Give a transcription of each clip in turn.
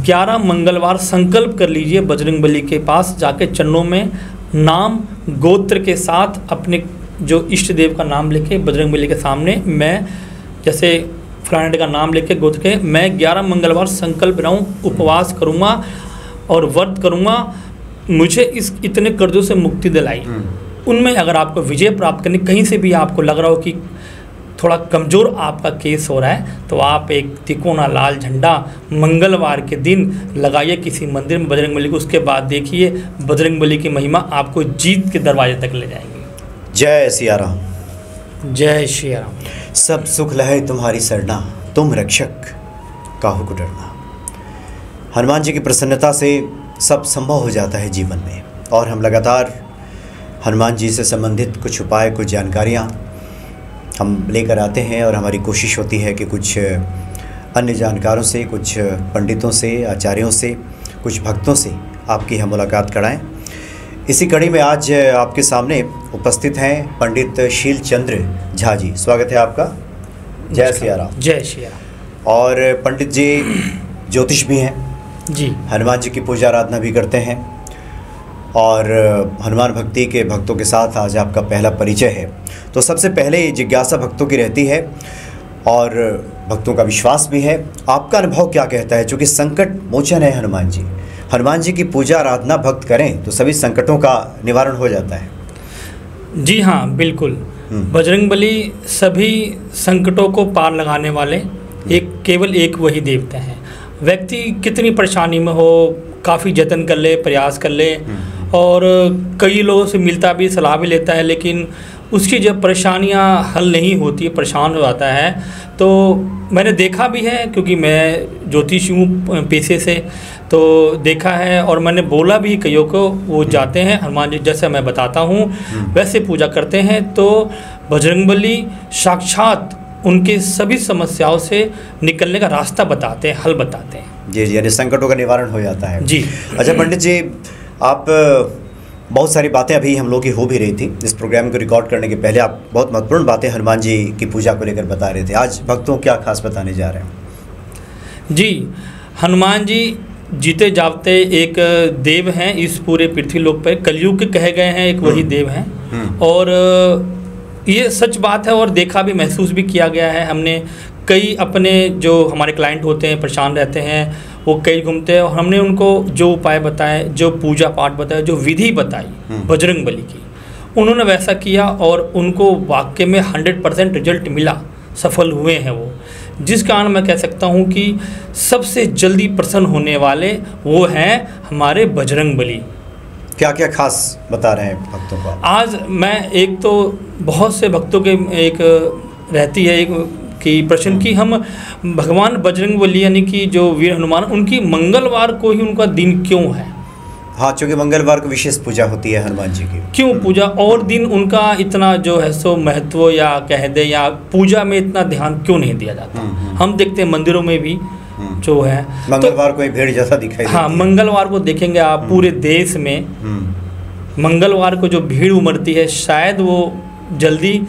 11 मंगलवार संकल्प कर लीजिए, बजरंगबली के पास जाके चरणों में नाम गोत्र के साथ अपने जो इष्ट देव का नाम लेके बजरंगबली के सामने, मैं जैसे फलाने का नाम लेके गोत्र के, मैं 11 मंगलवार संकल्प बनाऊँ, उपवास करूँगा और व्रत करूँगा, मुझे इस इतने कर्जों से मुक्ति दिलाई। उनमें अगर आपको विजय प्राप्त करनी, कहीं से भी आपको लग रहा हो कि थोड़ा कमज़ोर आपका केस हो रहा है, तो आप एक तिकोना लाल झंडा मंगलवार के दिन लगाइए किसी मंदिर में बजरंगबली को। उसके बाद देखिए बजरंगबली की महिमा आपको जीत के दरवाजे तक ले जाएंगे। जय सिया राम। जय श्री राम। सब सुख लहे तुम्हारी सरना, तुम रक्षक काहू को डरना। हनुमान जी की प्रसन्नता से सब संभव हो जाता है जीवन में, और हम लगातार हनुमान जी से संबंधित कुछ उपाय, कुछ जानकारियाँ हम लेकर आते हैं, और हमारी कोशिश होती है कि कुछ अन्य जानकारों से, कुछ पंडितों से, आचार्यों से, कुछ भक्तों से आपकी हम मुलाकात कराएं। इसी कड़ी में आज आपके सामने उपस्थित हैं पंडित शील चंद्र झा जी। स्वागत है आपका। जय सिया राम। जय श्री राम। और पंडित जी ज्योतिष भी हैं जी, हनुमान जी की पूजा आराधना भी करते हैं, और हनुमान भक्ति के भक्तों के साथ आज आपका पहला परिचय है। तो सबसे पहले जिज्ञासा भक्तों की रहती है और भक्तों का विश्वास भी है, आपका अनुभव क्या कहता है? चूँकि संकट मोचन है हनुमान जी, हनुमान जी की पूजा आराधना भक्त करें तो सभी संकटों का निवारण हो जाता है। जी हाँ, बिल्कुल। बजरंगबली सभी संकटों को पार लगाने वाले केवल एक वही देवता है। व्यक्ति कितनी परेशानी में हो, काफ़ी जतन कर ले, प्रयास कर ले, और कई लोगों से मिलता भी, सलाह भी लेता है, लेकिन उसकी जब परेशानियां हल नहीं होती, परेशान हो जाता है, तो मैंने देखा भी है, क्योंकि मैं ज्योतिषी हूँ पेशे से, तो देखा है और मैंने बोला भी कईयों को। वो जाते हैं हनुमान जी, जैसे मैं बताता हूँ वैसे पूजा करते हैं, तो बजरंगबली साक्षात उनके सभी समस्याओं से निकलने का रास्ता बताते हैं, हल बताते हैं। जी जी, यानी संकटों का निवारण हो जाता है जी। अच्छा पंडित जी, आप बहुत सारी बातें अभी हम लोग की हो भी रही थी इस प्रोग्राम को रिकॉर्ड करने के पहले, आप बहुत महत्वपूर्ण बातें हनुमान जी की पूजा को लेकर बता रहे थे। आज भक्तों क्या खास बताने जा रहे हैं? जी, हनुमान जी जीते जागते एक देव हैं इस पूरे पृथ्वी लोक पर, कलयुग के कहे गए हैं, एक वही देव हैं। और ये सच बात है, और देखा भी, महसूस भी किया गया है। हमने कई अपने जो हमारे क्लाइंट होते हैं, परेशान रहते हैं, वो कई घूमते हैं, और हमने उनको जो उपाय बताए, जो पूजा पाठ बताया, जो विधि बताई बजरंगबली की, उन्होंने वैसा किया और उनको वाकई में 100% रिजल्ट मिला, सफल हुए हैं वो। जिस कारण मैं कह सकता हूँ कि सबसे जल्दी प्रसन्न होने वाले वो हैं हमारे बजरंगबली। क्या क्या खास बता रहे हैं भक्तों को? आज मैं एक तो बहुत से भक्तों के एक रहती है एक कि प्रश्न कि हम भगवान बजरंगबली यानी कि जो वीर हनुमान, उनकी मंगलवार को ही उनका दिन क्यों है? हाँ, चूँकि मंगलवार को विशेष पूजा होती है हनुमान जी की। क्यों पूजा और दिन उनका इतना जो है सो महत्व, या कह दे, या पूजा में इतना ध्यान क्यों नहीं दिया जाता? हम देखते हैं मंदिरों में भी जो है मंगलवार को भीड़ जैसा दिखाई देती है। हाँ, मंगलवार को देखेंगे आप पूरे देश में मंगलवार को जो भीड़ उमड़ती है, शायद वो जल्दी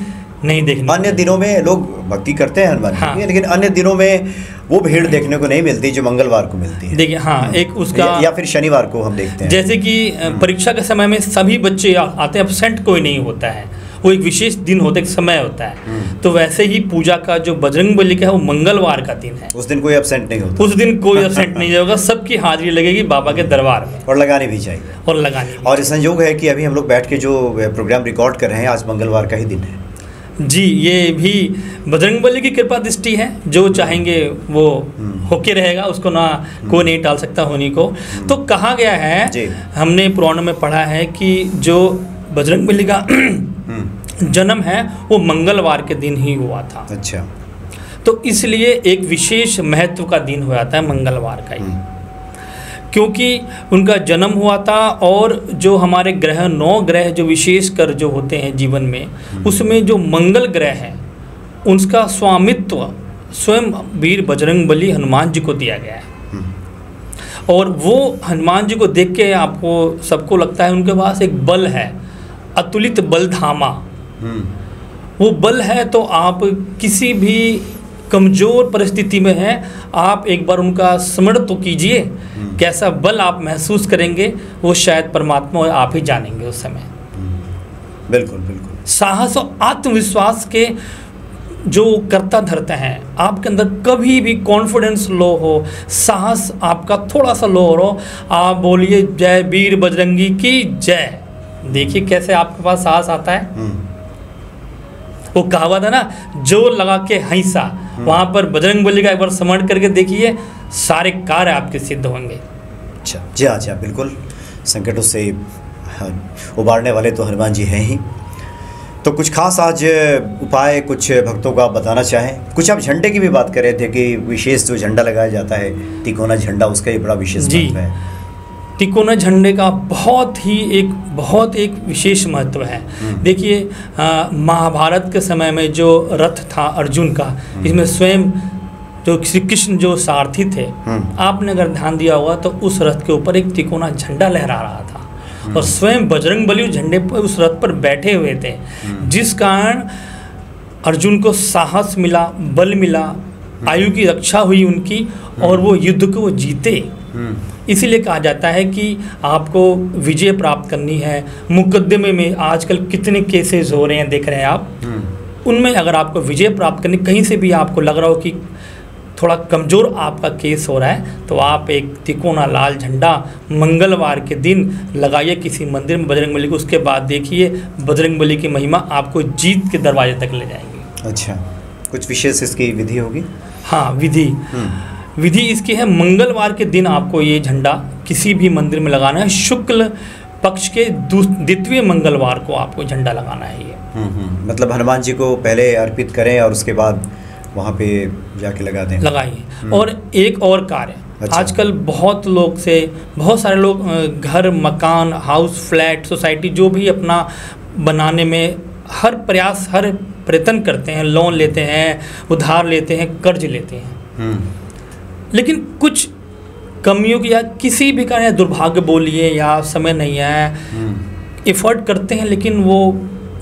नहीं देखने। अन्य दिनों में लोग भक्ति करते हैं हनुमान जी की, लेकिन अन्य दिनों में वो भीड़ देखने को नहीं मिलती जो मंगलवार को मिलती है। देखिए हाँ, एक उसका या फिर शनिवार को हम देखते हैं। जैसे कि परीक्षा के समय में सभी बच्चे आते हैं, एब्सेंट कोई नहीं होता है, वो एक विशेष दिन होता है, एक समय होता है। तो वैसे ही पूजा का जो बजरंगबली का है वो मंगलवार का दिन है। उस दिन कोई एब्सेंट नहीं होता। उस दिन कोई एब्सेंट नहीं होगा, सबकी हाजिरी लगेगी बाबा के दरबार में, और लगानी भी चाहिए। और लगानी भी। और संयोग है कि अभी हम लोग बैठ के जो प्रोग्राम रिकॉर्ड कर रहे हैं, आज मंगलवार का ही दिन है। जी, ये भी बजरंगबली की कृपा दृष्टि है, जो चाहेंगे वो होके रहेगा, उसको ना कोई नहीं टाल सकता होने को। तो कहा गया है, हमने पुराणों में पढ़ा है कि जो बजरंगबली का जन्म है वो मंगलवार के दिन ही हुआ था। अच्छा। तो इसलिए एक विशेष महत्व का दिन हो जाता है मंगलवार का ही, क्योंकि उनका जन्म हुआ था। और जो हमारे ग्रह, 9 ग्रह जो विशेष कर जो होते हैं जीवन में, उसमें जो मंगल ग्रह है उसका स्वामित्व स्वयं वीर बजरंगबली हनुमान जी को दिया गया है। और वो हनुमान जी को देख के आपको सबको लगता है उनके पास एक बल है, अतुलित बल धामा। वो बल है तो आप किसी भी कमज़ोर परिस्थिति में हैं, आप एक बार उनका स्मरण तो कीजिए, कैसा बल आप महसूस करेंगे वो शायद परमात्मा और आप ही जानेंगे उस समय। बिल्कुल बिल्कुल। साहस और आत्मविश्वास के जो करता धरते हैं, आपके अंदर कभी भी कॉन्फिडेंस लो हो, साहस आपका थोड़ा सा लो हो, आप बोलिए जय वीर बजरंगी की जय। देखिए कैसे आपके पास साहस आता है। वो कहावत है ना, जो लगा के हंसा, वहाँ पर बजरंगबली का एक बार स्मरण करके देखिए, सारे कार्य आपके सिद्ध होंगे। अच्छा जी, अच्छा बिल्कुल। संकटों से उबारने वाले तो हनुमान जी हैं ही। तो कुछ खास आज उपाय कुछ भक्तों को आप बताना चाहें? कुछ आप झंडे की भी बात कर रहे थे कि विशेष जो झंडा लगाया जाता है तिकोना झंडा, उसका ही बड़ा विशेष महत्व है। तिकोना झंडे का बहुत एक विशेष महत्व है। देखिए महाभारत के समय में जो रथ था अर्जुन का, इसमें स्वयं जो श्री कृष्ण जो सारथी थे, आपने अगर ध्यान दिया होगा तो उस रथ के ऊपर एक तिकोना झंडा लहरा रहा था और स्वयं बजरंगबली झंडे पर उस रथ पर बैठे हुए थे, जिस कारण अर्जुन को साहस मिला, बल मिला, आयु की रक्षा हुई उनकी और वो युद्ध को वो जीते। इसीलिए कहा जाता है कि आपको विजय प्राप्त करनी है। मुकदमे में आजकल कितने केसेस हो रहे हैं, देख रहे हैं आप, उनमें अगर आपको विजय प्राप्त करनी, कहीं से भी आपको लग रहा हो कि थोड़ा कमज़ोर आपका केस हो रहा है, तो आप एक तिकोना लाल झंडा मंगलवार के दिन लगाइए किसी मंदिर में बजरंगबली को। उसके बाद देखिए बजरंगबली की महिमा आपको जीत के दरवाजे तक ले जाएंगी। अच्छा, कुछ विशेष इसकी विधि होगी? हाँ, विधि इसकी है, मंगलवार के दिन आपको ये झंडा किसी भी मंदिर में लगाना है। शुक्ल पक्ष के द्वितीय मंगलवार को आपको झंडा लगाना है ये। मतलब हनुमान जी को पहले अर्पित करें और उसके बाद वहाँ पे जाके लगा दें, लगाइए। और एक और कार्य, अच्छा। आजकल बहुत सारे लोग घर, मकान, हाउस, फ्लैट, सोसाइटी जो भी अपना बनाने में हर प्रयत्न करते हैं, लोन लेते हैं, उधार लेते हैं, कर्ज लेते हैं, लेकिन कुछ कमियों की या किसी भी कारण, या दुर्भाग्य बोलिए या समय नहीं है, एफर्ट करते हैं लेकिन वो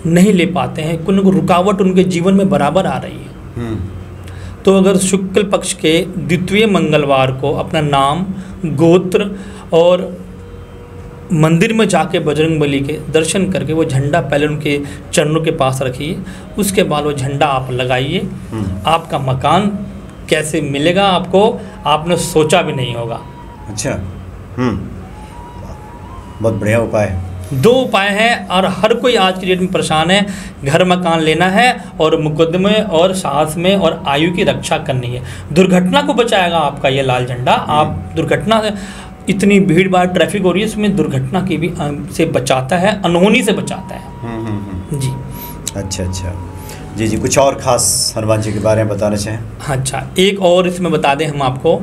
नहीं ले पाते हैं, कुछ रुकावट उनके जीवन में बराबर आ रही है। तो अगर शुक्ल पक्ष के द्वितीय मंगलवार को अपना नाम, गोत्र और मंदिर में जाके बजरंगबली के दर्शन करके वो झंडा पहले उनके चरणों के पास रखिए, उसके बाद वो झंडा आप लगाइए। आपका मकान कैसे मिलेगा आपको, आपने सोचा भी नहीं होगा। अच्छा, बहुत बढ़िया उपाय है। 2 उपाय हैं और हर कोई आज की डेट में परेशान है, घर मकान लेना है और मुकदमे और साहस में और आयु की रक्षा करनी है। दुर्घटना को बचाएगा आपका ये लाल झंडा। आप दुर्घटना से, इतनी भीड़ भाड़ ट्रैफिक हो रही है, इसमें दुर्घटना की भी से बचाता है, अनहोनी से बचाता है। जी अच्छा जी, कुछ और खास हनुमान जी के बारे में बताना चाहें? अच्छा, एक और इसमें बता दें हम आपको,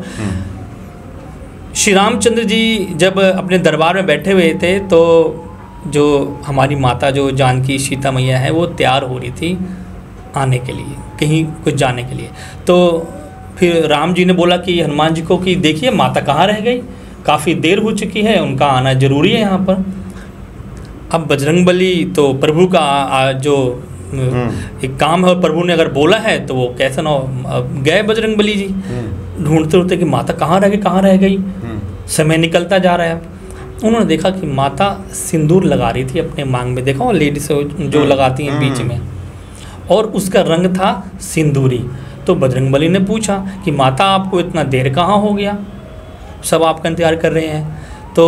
श्री रामचंद्र जी जब अपने दरबार में बैठे हुए थे तो जो हमारी माता जो जानकी सीता मैया है वो तैयार हो रही थी आने के लिए, कहीं कुछ जाने के लिए। तो फिर राम जी ने बोला कि हनुमान जी को कि देखिए माता कहाँ रह गई, काफ़ी देर हो चुकी है, उनका आना जरूरी है यहाँ पर। अब बजरंगबली तो प्रभु का जो एक काम है और प्रभु ने अगर बोला है तो वो कैसे ना गए बजरंगबली जी ढूंढते ढूंढते कि माता कहाँ रह गई। समय निकलता जा रहा है। उन्होंने देखा कि माता सिंदूर लगा रही थी अपने मांग में, देखा वो लेडीज जो लगाती हैं बीच में, और उसका रंग था सिंदूरी। तो बजरंगबली ने पूछा कि माता आपको इतना देर कहाँ हो गया, सब आपका इंतजार कर रहे हैं, तो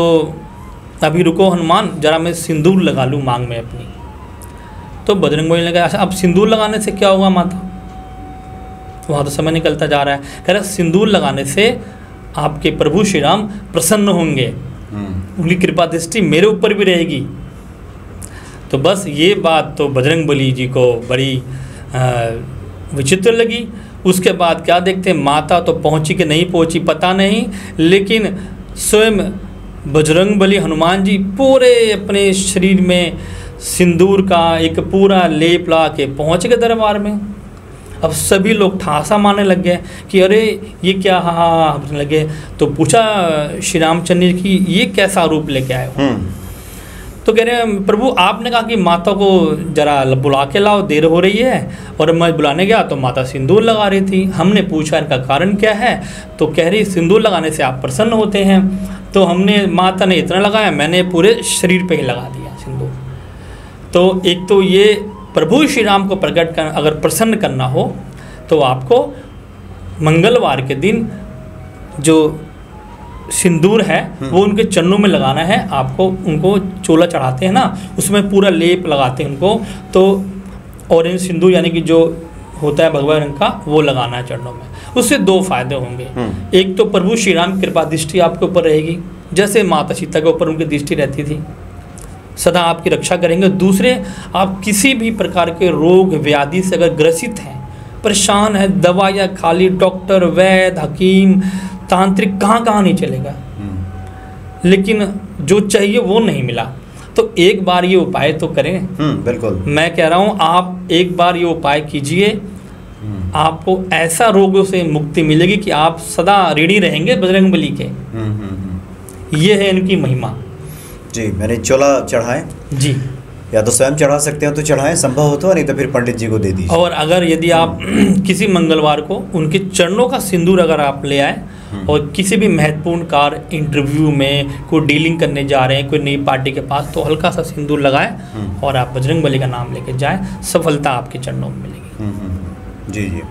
अभी रुको हनुमान, जरा मैं सिंदूर लगा लूँ मांग में अपनी। तो बजरंगबली ने कहा अच्छा अब सिंदूर लगाने से क्या होगा माता, वहाँ तो समय निकलता जा रहा है। कह रहा सिंदूर लगाने से आपके प्रभु श्री राम प्रसन्न होंगे, उनकी कृपा दृष्टि मेरे ऊपर भी रहेगी। तो बस ये बात तो बजरंगबली जी को बड़ी विचित्र लगी। उसके बाद क्या देखते, माता तो पहुँची कि नहीं पहुँची पता नहीं, लेकिन स्वयं बजरंगबली हनुमान जी पूरे अपने शरीर में सिंदूर का एक पूरा लेप ला के पहुँच गए दरबार में। अब सभी लोग ठासा मारने लग गए कि अरे ये क्या, हाँ लगे। तो पूछा श्री रामचंद्र की ये कैसा रूप लेके आए हो। तो कह रहे हैं प्रभु आपने कहा कि माता को जरा बुला के लाओ, देर हो रही है। और मैं बुलाने गया तो माता सिंदूर लगा रही थी। हमने पूछा इनका कारण क्या है, तो कह रही सिंदूर लगाने से आप प्रसन्न होते हैं। तो हमने, माता ने इतना लगाया, मैंने पूरे शरीर पे ही लगा दिया सिंदूर। तो एक तो ये प्रभु श्री राम को प्रकट कर अगर प्रसन्न करना हो तो आपको मंगलवार के दिन जो सिंदूर है वो उनके चरणों में लगाना है। आपको उनको चोला चढ़ाते हैं ना, उसमें पूरा लेप लगाते हैं उनको, तो ऑरेंज सिंदूर यानी कि जो होता है भगवा रंग का, वो लगाना है चरणों में। उससे दो फायदे होंगे। एक तो प्रभु श्री राम की कृपा दृष्टि आपके ऊपर रहेगी, जैसे माता सीता के ऊपर उनकी दृष्टि रहती थी, सदा आपकी रक्षा करेंगे। दूसरे, आप किसी भी प्रकार के रोग व्याधि से अगर ग्रसित हैं, परेशान है, दवाइयाँ खाली, डॉक्टर, वैद्य, हकीम, तांत्रिक कहाँ नहीं चलेगा, लेकिन जो चाहिए वो नहीं मिला, तो एक बार ये उपाय तो करें। बिल्कुल, मैं कह रहा हूँ आप एक बार ये उपाय कीजिए, आपको ऐसा रोगों से मुक्ति मिलेगी कि आप सदा ऋणी रहेंगे बजरंगबली के। ये है इनकी महिमा जी। मैंने चोला चढ़ाएं जी, या तो स्वयं चढ़ा सकते हैं तो चढ़ाएं, संभव हो तो, नहीं तो फिर पंडित जी को दे दीजिए। और अगर यदि आप किसी मंगलवार को उनके चरणों का सिंदूर अगर आप ले आए और किसी भी महत्वपूर्ण कार्य, इंटरव्यू में कोई डीलिंग करने जा रहे हैं कोई नई पार्टी के पास, तो हल्का सा सिंदूर लगाएं और आप बजरंगबली का नाम लेके जाएं, सफलता आपके चरणों में मिलेगी। जी जी।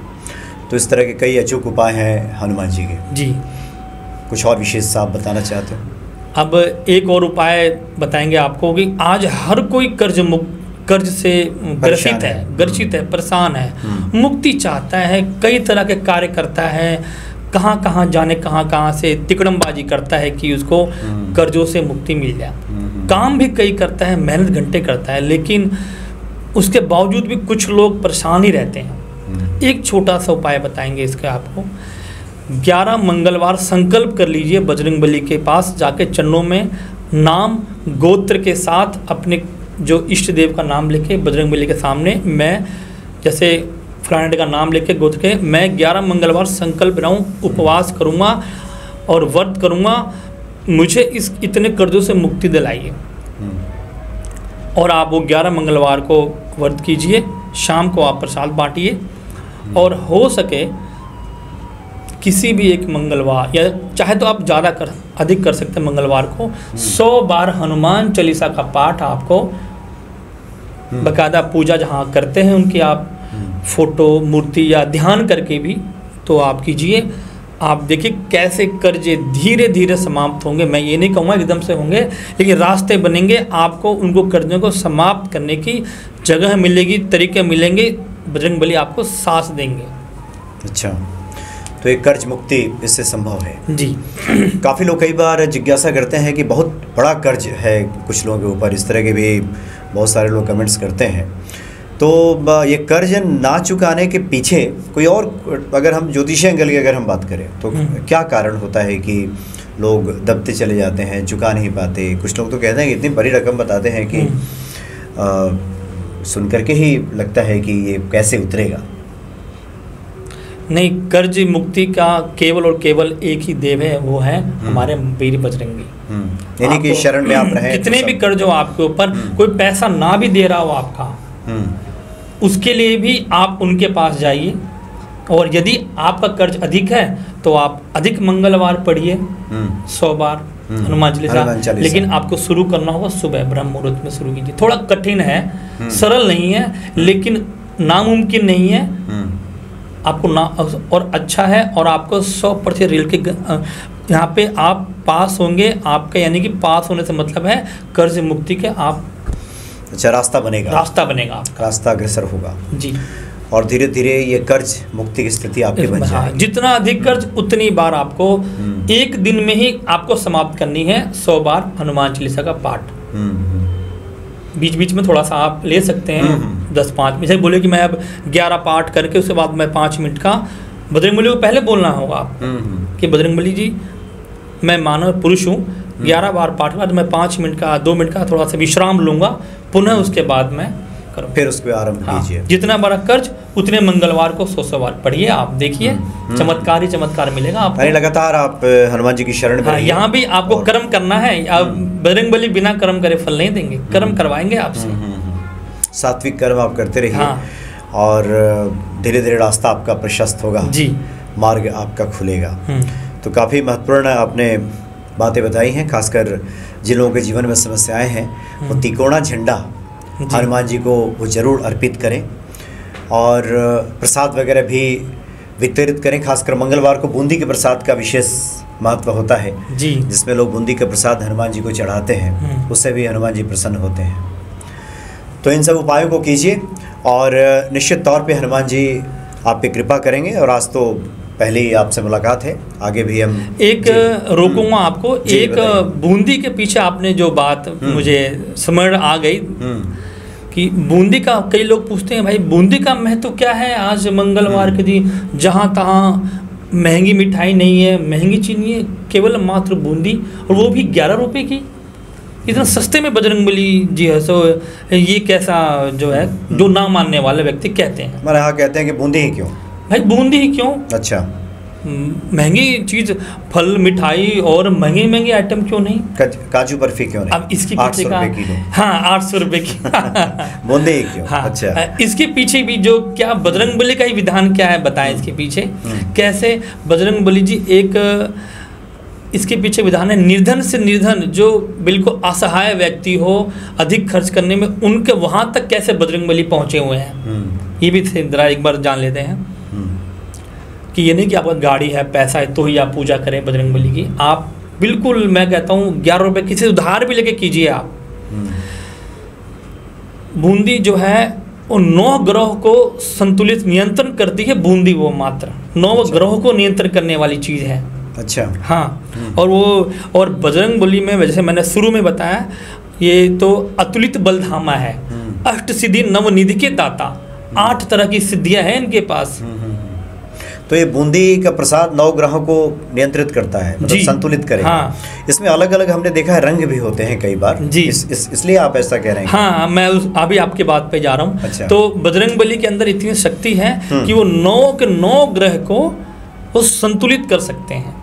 तो इस तरह के कई अचूक उपाय हैं हनुमान जी के। जी। कुछ और विशेष आप बताना चाहते हैं? अब एक और उपाय बताएंगे आपको कि आज हर कोई कर्ज से ग्रसित है, परेशान है, मुक्ति चाहता है, कई तरह के कार्य करता है, कहाँ जाने कहाँ से तिकड़मबाजी करता है कि उसको कर्जों से मुक्ति मिल जाए। काम भी कई करता है, मेहनत घंटे करता है, लेकिन उसके बावजूद भी कुछ लोग परेशान ही रहते हैं। एक छोटा सा उपाय बताएंगे इसके आपको। 11 मंगलवार संकल्प कर लीजिए, बजरंगबली के पास जाके चरणों में नाम गोत्र के साथ अपने जो इष्ट देव का नाम लेके बजरंगबली के सामने, मैं जैसे फलाने का नाम लेके गोत्र के, मैं 11 मंगलवार संकल्प रहा हूँ, उपवास करूँगा और व्रत करूँगा, मुझे इस इतने कर्जों से मुक्ति दिलाइए। और आप वो 11 मंगलवार को व्रत कीजिए, शाम को आप प्रसाद बांटिए, और हो सके किसी भी एक मंगलवार, या चाहे तो आप अधिक कर सकते हैं, मंगलवार को 100 बार हनुमान चालीसा का पाठ आपको बाकायदा पूजा जहाँ करते हैं उनकी आप फोटो, मूर्ति या ध्यान करके भी तो आप कीजिए। आप देखिए कैसे कर्जे धीरे धीरे समाप्त होंगे। मैं ये नहीं कहूँगा एकदम से होंगे, लेकिन रास्ते बनेंगे, आपको उनको कर्जों को समाप्त करने की जगह मिलेगी, तरीके मिलेंगे, बजरंगबली आपको साथ देंगे। अच्छा, तो एक कर्ज मुक्ति इससे संभव है जी। काफ़ी लोग कई बार जिज्ञासा करते हैं कि बहुत बड़ा कर्ज है कुछ लोगों के ऊपर, इस तरह के भी बहुत सारे लोग कमेंट्स करते हैं। तो ये कर्ज ना चुकाने के पीछे कोई और, अगर हम ज्योतिषी एंगल की अगर हम बात करें तो क्या कारण होता है कि लोग दबते चले जाते हैं, चुका नहीं पाते? कुछ लोग तो कहते हैं कि इतनी बड़ी रकम बताते हैं कि सुन करके ही लगता है कि ये कैसे उतरेगा। नहीं, कर्ज मुक्ति का केवल और केवल एक ही देव है, वो है हमारे वीर बजरंगी। यानी कि शरण में आप रहें, कितने भी कर्ज हो आपके ऊपर, कोई पैसा ना भी दे रहा हो आपका, उसके लिए भी आप उनके पास जाइए। और यदि आपका कर्ज अधिक है तो आप अधिक मंगलवार पढ़िए 100 बार हनुमान चालीसा। लेकिन आपको शुरू करना होगा सुबह ब्रह्म मुहूर्त में शुरू कीजिए। थोड़ा कठिन है, सरल नहीं है, लेकिन नामुमकिन नहीं है आपको ना, और अच्छा है। और आपको 100% रियल के यहाँ पे आप पास होंगे। आपका यानी कि पास होने से मतलब है कर्ज मुक्ति के आप, अच्छा, रास्ता बनेगा आपका, रास्ता अग्रसर होगा जी। और धीरे धीरे ये कर्ज मुक्ति की स्थिति आपकी बन जाएगी। जितना अधिक कर्ज उतनी बार आपको एक दिन में ही आपको समाप्त करनी है 100 बार हनुमान चालीसा का पाठ। बीच बीच में थोड़ा सा आप ले सकते हैं 10-5 मिनट। बोले कि मैं अब 11 पाठ करके उसके बाद मैं 5 मिनट का बजरंगबली को पहले बोलना होगा आप कि बजरंगबली जी मैं मानव पुरुष हूँ, 11 बार पाठ के बाद मैं 5 मिनट का 2 मिनट का थोड़ा सा विश्राम लूँगा, पुनः उसके बाद मैं करो, फिर उसको आरंभ कीजिए। जितना बड़ा कर्ज उतने मंगलवार को 100 बार पढ़िए, आप देखिए चमत्कार ही चमत्कार मिलेगा आपको। लगातार आप हनुमान जी की शरण में यहाँ भी आपको कर्म करना है। आप बजरंगबली बिना कर्म करे फल नहीं देंगे, कर्म करवाएंगे आपसे। सात्विक कर्म आप करते रहिए और धीरे धीरे रास्ता आपका प्रशस्त होगा जी, मार्ग आपका खुलेगा। तो काफ़ी महत्वपूर्ण आपने बातें बताई हैं, खासकर जिन लोगों के जीवन में समस्याएं हैं वो तिकोना झंडा हनुमान जी को वो जरूर अर्पित करें और प्रसाद वगैरह भी वितरित करें। खासकर मंगलवार को बूंदी के प्रसाद का विशेष महत्व होता है जी, जिसमें लोग बूंदी का प्रसाद हनुमान जी को चढ़ाते हैं, उससे भी हनुमान जी प्रसन्न होते हैं। तो इन सब उपायों को कीजिए और निश्चित तौर पे हनुमान जी आप पे कृपा करेंगे। और आज तो पहली आपसे मुलाकात है, आगे भी हम एक रोकूंगा आपको। एक बूंदी के पीछे आपने जो बात मुझे समझ आ गई कि बूंदी का, कई लोग पूछते हैं भाई बूंदी का महत्व क्या है आज मंगलवार के दिन, जहाँ तहाँ महंगी मिठाई नहीं है, महंगी चीज़ नहीं है, केवल मात्र बूंदी, और वो भी 11 रुपये की। इतना सस्ते में बजरंगबली जी है, सो ये कैसा जो है, जो ना मानने वाले व्यक्ति कहते हैं, हमारे यहाँ कहते हैं कि बूंदी ही क्यों भाई, बूंदी ही क्यों, अच्छा महंगी चीज़, फल मिठाई और महंगी महंगी आइटम क्यों नहीं, काजू बर्फी क्यों नहीं, अब इसके पीछे का 800 रुपये की बूंदी ही क्यों, अच्छा इसके पीछे भी जो क्या बजरंगबली का ही विधान क्या है बताएं इसके पीछे कैसे बजरंगबली जी एक इसके पीछे विधान है। निर्धन से निर्धन जो बिल्कुल असहाय व्यक्ति हो, अधिक खर्च करने में, उनके वहाँ तक कैसे बजरंगबली पहुँचे हुए हैं, ये भी जरा एक बार जान लेते हैं। कि ये नहीं कि आपका गाड़ी है, पैसा है तो ही आप पूजा करें बजरंगबली की। आप बिल्कुल, मैं कहता हूँ 11 रुपये किसी उधार भी लेके कीजिए आप। बूंदी जो है वो 9 ग्रह को संतुलित नियंत्रण करती है बूंदी, वो मात्र 9 ग्रहों को नियंत्रण करने वाली चीज़ है। अच्छा हाँ, और वो और बजरंगबली में जैसे मैंने शुरू में बताया, ये तो अतुलित बलधामा है, अष्ट सिद्धि नवनिधि के दाता, 8 तरह की सिद्धियां हैं इनके पास। तो ये बूंदी का प्रसाद 9 ग्रहों को नियंत्रित करता है, मतलब संतुलित करेगा। हाँ। इसमें अलग अलग हमने देखा है रंग भी होते हैं कई बार जी, इसलिए आप ऐसा कह रहे हैं। हाँ, मैं अभी आपकी बात पे जा रहा हूँ। अच्छा। तो बजरंगबली के अंदर इतनी शक्ति है कि वो 9 के 9 ग्रह को वो संतुलित कर सकते हैं।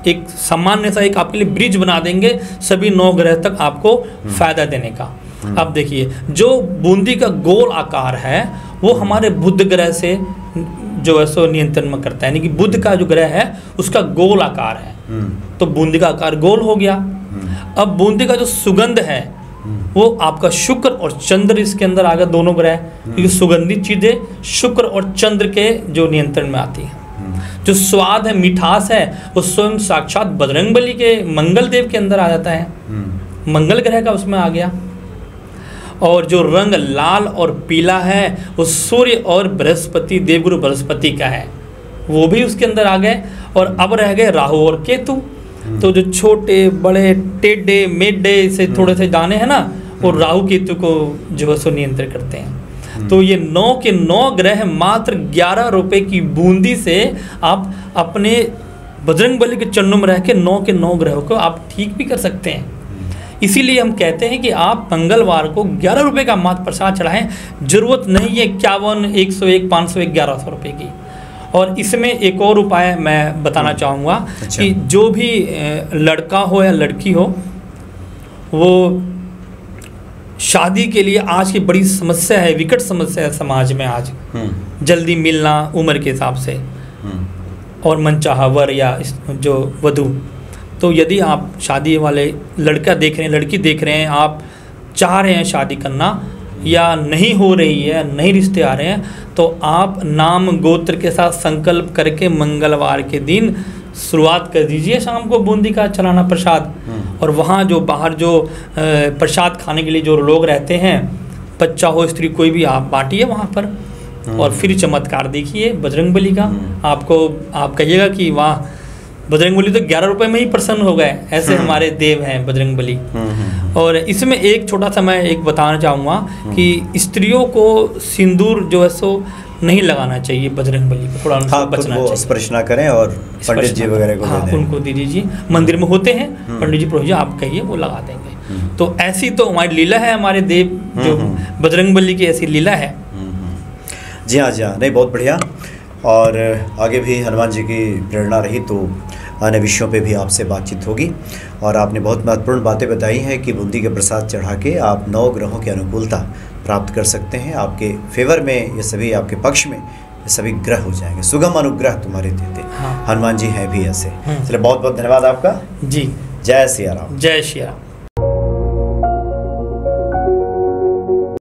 एक सामान्य सा एक आपके लिए ब्रिज बना देंगे सभी 9 ग्रह तक आपको फायदा देने का। अब देखिए, जो बूंदी का गोल आकार है वो हमारे बुध ग्रह से जो है सो नियंत्रण में करता है, यानी कि बुध का जो ग्रह है उसका गोल आकार है, तो बूंदी का आकार गोल हो गया। अब बूंदी का जो सुगंध है वो आपका शुक्र और चंद्र इसके अंदर आ गया, दोनों ग्रह, क्योंकि सुगंधित चीज़ें शुक्र और चंद्र के जो नियंत्रण में आती हैं। जो स्वाद है, मिठास है, वो स्वयं साक्षात बजरंगबली के मंगल देव के अंदर आ जाता है, मंगल ग्रह का उसमें आ गया। और जो रंग लाल और पीला है वो सूर्य और बृहस्पति, देवगुरु बृहस्पति का है, वो भी उसके अंदर आ गए। और अब रह गए राहु और केतु, तो जो छोटे बड़े टेढ़े मेढ़े से थोड़े से दाने हैं ना, वो राहु केतु को जो है सो नियंत्रित करते हैं। तो ये 9 के 9 ग्रह मात्र 11 रुपये की बूंदी से आप अपने बजरंगबली के चरणों में रह के 9 के 9 ग्रहों को आप ठीक भी कर सकते हैं। इसीलिए हम कहते हैं कि आप मंगलवार को 11 रुपये का मात्र प्रसाद चढ़ाएं, ज़रूरत नहीं है 51, 101, 501, 1100 रुपये की। और इसमें एक और उपाय मैं बताना चाहूँगा कि जो भी लड़का हो या लड़की हो, वो शादी के लिए आज की बड़ी समस्या है, विकट समस्या है समाज में आज, जल्दी मिलना उम्र के हिसाब से, और मनचाहा वर या जो वधू। तो यदि आप शादी वाले लड़का देख रहे हैं, लड़की देख रहे हैं, आप चाह रहे हैं शादी करना या नहीं हो रही है, नहीं रिश्ते आ रहे हैं, तो आप नाम गोत्र के साथ संकल्प करके मंगलवार के दिन शुरुआत कर दीजिए शाम को बूंदी का चलाना प्रसाद। और वहाँ जो बाहर जो प्रसाद खाने के लिए जो लोग रहते हैं, बच्चा हो स्त्री कोई भी, आप बांटिए वहाँ पर और फिर चमत्कार देखिए बजरंगबली का। आपको आप कहिएगा कि वाह, बजरंगबली तो 11 रुपये में ही प्रसन्न हो गए, ऐसे हमारे देव हैं बजरंगबली। और इसमें एक छोटा सा मैं एक बताना चाहूँगा कि स्त्रियों को सिंदूर जो है सो नहीं लगाना चाहिए बजरंगबली को, थोड़ा उनसे बचना चाहिए। स्पर्श ना करें और पंडित जी वगैरह को उनको दे दीजिए, मंदिर में होते हैं पंडित जी पुरोहित जी, आप कहिए वो लगा देंगे। तो ऐसी तो हमारी लीला है, हमारे देव जो बजरंगबली की ऐसी लीला है। जी हाँ, जी हाँ, नहीं बहुत बढ़िया। और आगे भी हनुमान जी की प्रेरणा रही तो अन्य विषयों पे भी आपसे बातचीत होगी। और आपने बहुत महत्वपूर्ण बातें बताई हैं कि बूंदी के प्रसाद चढ़ा के आप 9 ग्रहों की अनुकूलता प्राप्त कर सकते हैं। आपके फेवर में ये सभी, आपके पक्ष में ये सभी ग्रह हो जाएंगे। सुगम अनुग्रह तुम्हारे देते हनुमान जी हैं भी ऐसे। चलिए बहुत बहुत धन्यवाद आपका। जी, जय सिया राम। जय श्री राम।